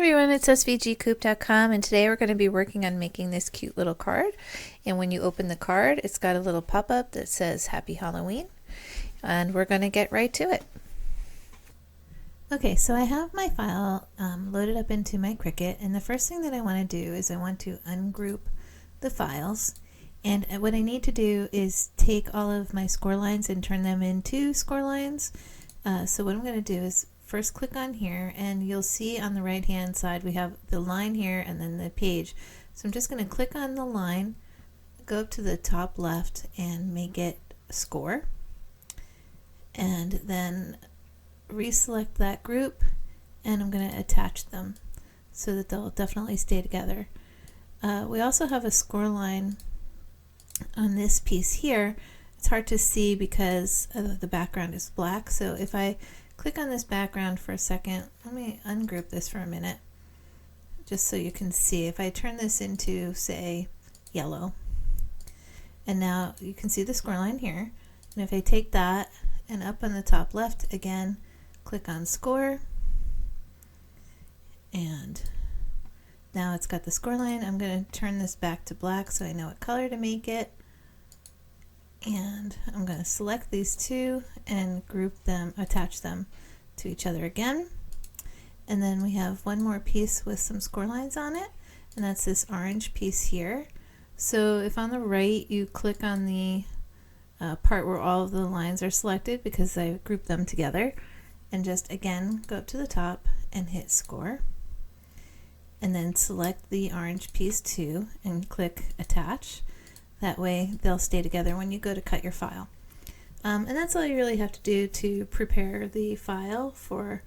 everyone, it's svgcoop.com, and today we're going to be working on making this cute little card. And when you open the card, it's got a little pop-up that says Happy Halloween, and we're going to get right to it. Okay, so I have my file loaded up into my Cricut, and the first thing that I want to do is I want to ungroup the files. And what I need to do is take all of my score lines and turn them into score lines. So what I'm going to do is first click on here, and you'll see on the right hand side we have the line here and then the page. So I'm just going to click on the line, go up to the top left and make it score, and then reselect that group, and I'm going to attach them so that they'll definitely stay together. We also have a score line on this piece here. It's hard to see because the background is black, so if I click on this background for a second, let me ungroup this for a minute just so you can see. If I turn this into, say, yellow, and now you can see the score line here, and if I take that and up on the top left again, click on score, and now it's got the score line. I'm going to turn this back to black so I know what color to make it, and I'm going to select these two and group them, attach them to each other again. And then we have one more piece with some score lines on it, and that's this orange piece here. So if on the right you click on the part where all of the lines are selected, because I grouped them together, and just again go up to the top and hit score, and then select the orange piece too and click attach. That way they'll stay together when you go to cut your file. And that's all you really have to do to prepare the file for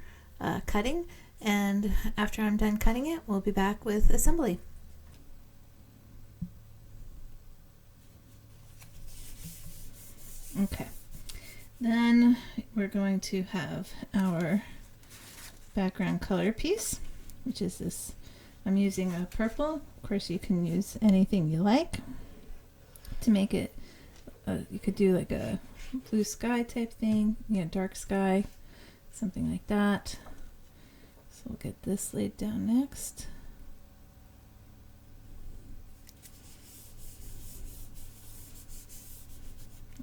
cutting. And after I'm done cutting it, we'll be back with assembly. Okay, then we're going to have our background color piece, which is this. I'm using a purple. Of course, you can use anything you like to make it. You could do like a blue sky type thing, dark sky, something like that. So we'll get this laid down next.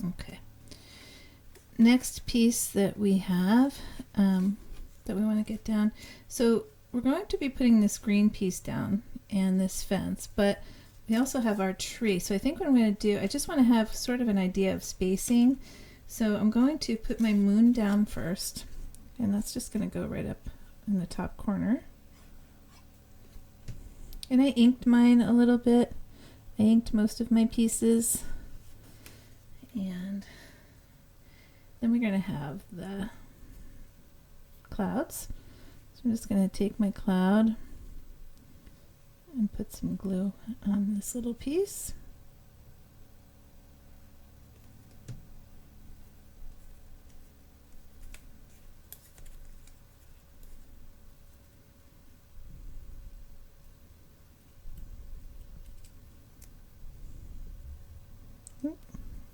Okay. Next piece that we have that we want to get down. So we're going to be putting this green piece down and this fence, but we also have our tree. So I think what I'm going to do, I just want to have sort of an idea of spacing. So I'm going to put my moon down first, and that's just going to go right up in the top corner. And I inked mine a little bit. I inked most of my pieces. And then we're going to have the clouds. So I'm just going to take my cloud and put some glue on this little piece.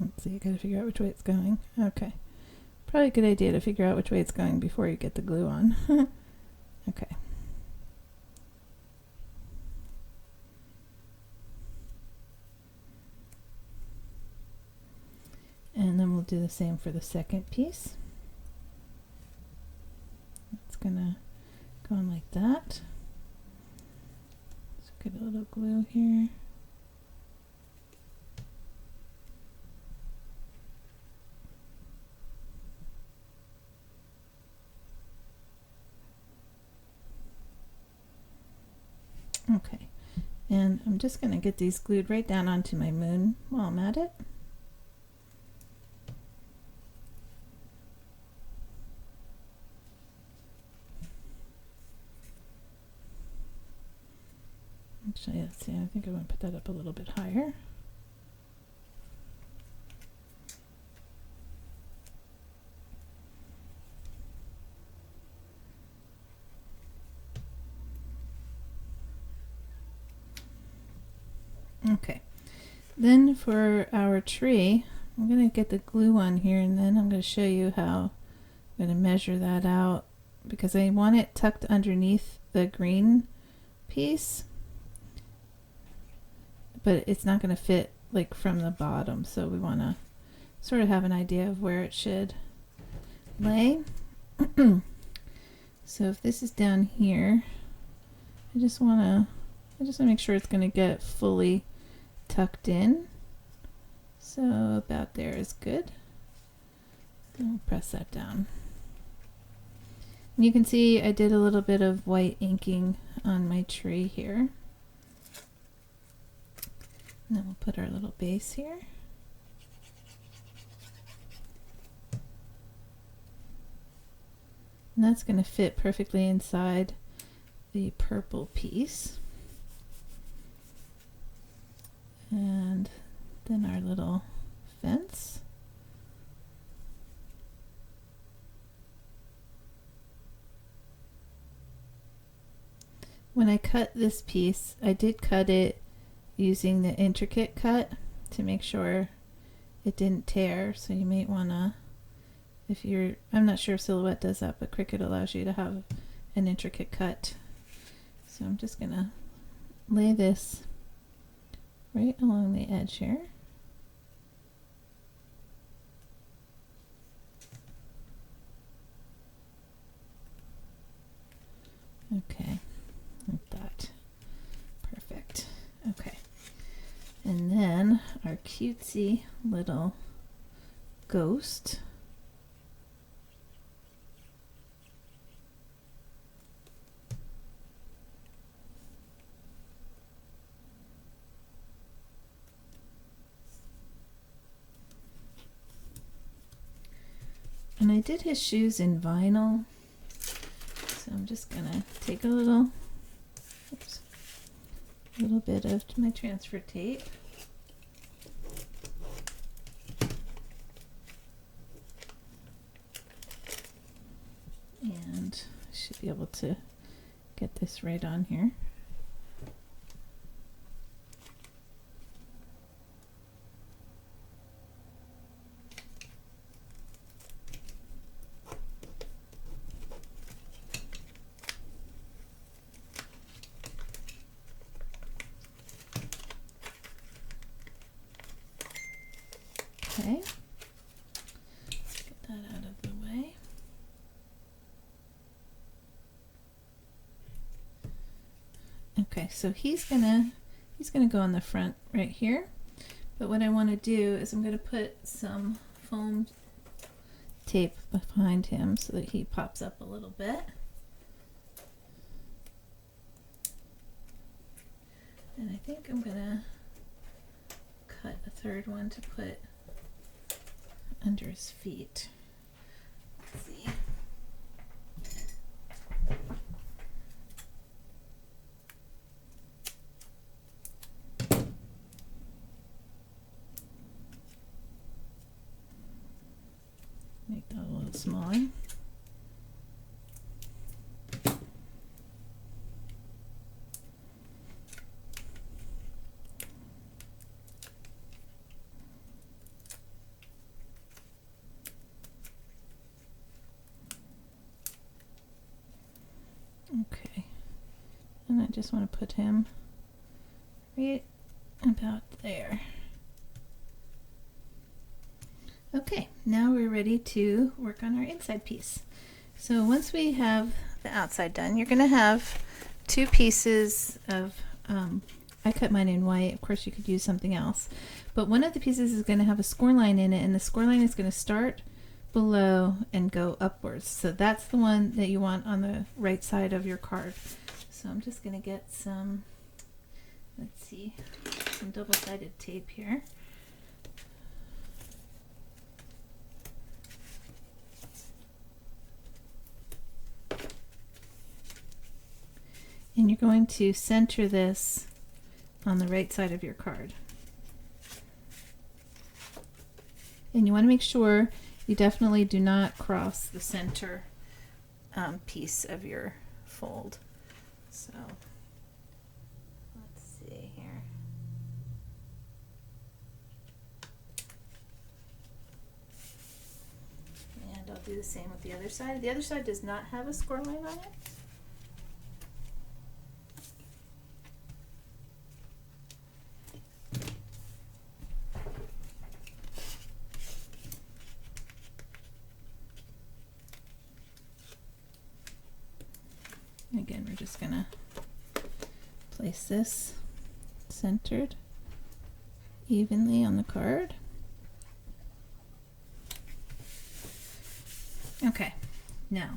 Let's see, I gotta figure out which way it's going. Okay. Probably a good idea to figure out which way it's going before you get the glue on. Okay. And then we'll do the same for the second piece. It's gonna go on like that. Let's get a little glue here. Okay, and I'm just going to get these glued right down onto my moon while I'm at it. Actually, let's see, I think I'm going to put that up a little bit higher. Okay, then for our tree, I'm going to get the glue on here, and then I'm going to show you how I'm going to measure that out, because I want it tucked underneath the green piece, but it's not going to fit like from the bottom, so we want to sort of have an idea of where it should lay. So if this is down here, I just want to make sure it's going to get fully tucked in. So about there is good. I'll press that down. And you can see I did a little bit of white inking on my tree here. And then we'll put our little base here. And that's going to fit perfectly inside the purple piece. And then our little fence. When I cut this piece, I did cut it using the intricate cut to make sure it didn't tear. So you might want to, if you're, I'm not sure if Silhouette does that, but Cricut allows you to have an intricate cut. So I'm just gonna lay this right along the edge here. Okay, like that. Perfect. Okay. And then our cutesy little ghost. And I did his shoes in vinyl. So I'm just gonna take a little bit of my transfer tape. And I should be able to get this right on here. Okay, get that out of the way. Okay, so he's gonna go on the front right here. But what I want to do is I'm gonna put some foam tape behind him so that he pops up a little bit. And I think I'm gonna cut a third one to put under his feet. Let's see. Make that a little smaller. Okay, and I just want to put him right about there. Okay, now we're ready to work on our inside piece. So once we have the outside done, you're going to have two pieces of, I cut mine in white, of course you could use something else, but one of the pieces is going to have a score line in it, and the score line is going to start below and go upwards. So that's the one that you want on the right side of your card. So I'm just going to get some, let's see, some double-sided tape here. And you're going to center this on the right side of your card. And you want to make sure you definitely do not cross the center piece of your fold. So let's see here. And I'll do the same with the other side. The other side does not have a score line on it. And again, we're just gonna place this centered evenly on the card. Okay, now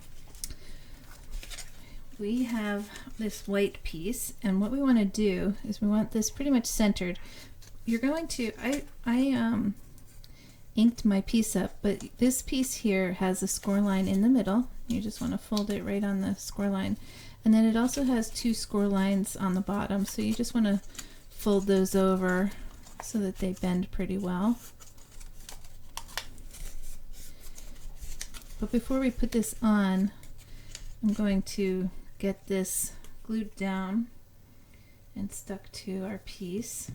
we have this white piece, and what we want to do is we want this pretty much centered. You're going to, I inked my piece up, but this piece here has a score line in the middle. You just want to fold it right on the score line. And then it also has two score lines on the bottom, so you just want to fold those over so that they bend pretty well. But before we put this on, I'm going to get this glued down and stuck to our piece.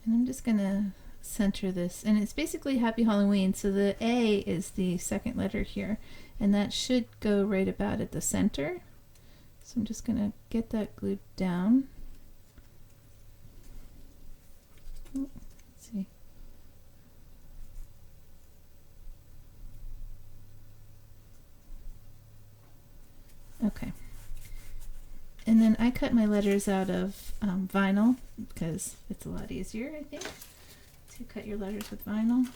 And I'm just gonna center this, and it's basically Happy Halloween, so the A is the second letter here, and that should go right about at the center. So I'm just gonna get that glued down. Let's see. Okay. And then I cut my letters out of vinyl because it's a lot easier, I think, to cut your letters with vinyl.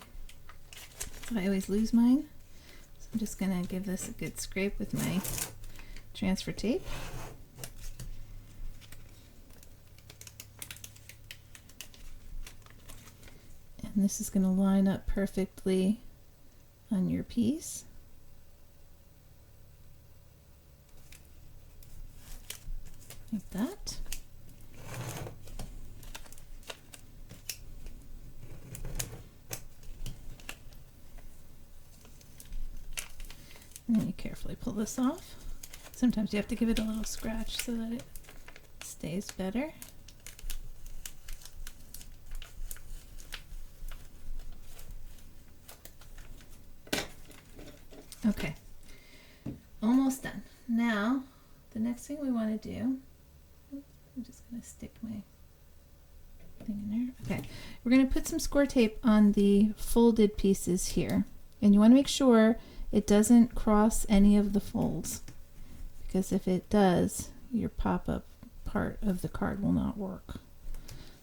So I always lose mine. So I'm just gonna give this a good scrape with my transfer tape. And this is gonna line up perfectly on your piece. Like that. And then you carefully pull this off. Sometimes you have to give it a little scratch so that it stays better. Okay, almost done. Now, the next thing we want to do, I'm just going to stick my thing in there. Okay, we're going to put some score tape on the folded pieces here. And you want to make sure it doesn't cross any of the folds, because if it does, your pop-up part of the card will not work.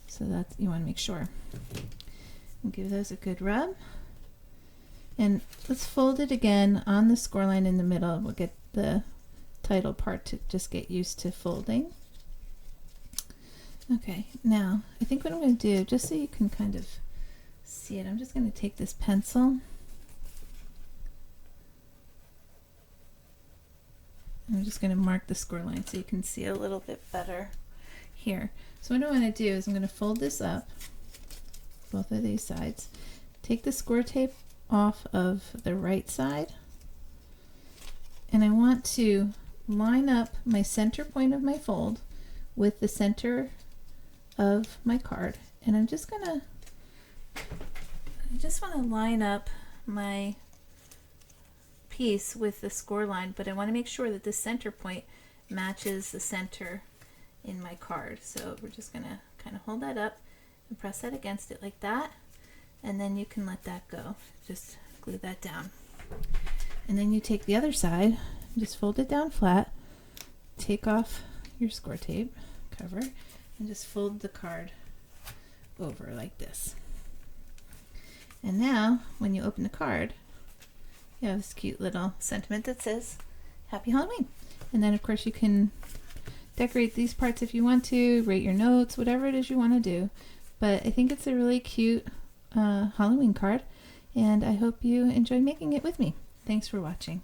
So that's, you want to make sure. And give those a good rub. And let's fold it again on the score line in the middle. We'll get the title part to just get used to folding. Okay, now I think what I'm going to do, just so you can kind of see it, I'm just going to take this pencil. I'm just going to mark the score line so you can see a little bit better here. So what I want to do is I'm going to fold this up, both of these sides, take the score tape off of the right side, and I want to line up my center point of my fold with the center of my card, and I just want to line up my piece with the score line, but I want to make sure that the center point matches the center in my card. So we're just going to kind of hold that up and press that against it like that, and then you can let that go. Just glue that down. And then you take the other side, just fold it down flat, take off your score tape cover, and just fold the card over like this. And now when you open the card, you have this cute little sentiment that says Happy Halloween. And then of course you can decorate these parts if you want to, write your notes, whatever it is you want to do. But I think it's a really cute Halloween card, and I hope you enjoy making it with me. Thanks for watching.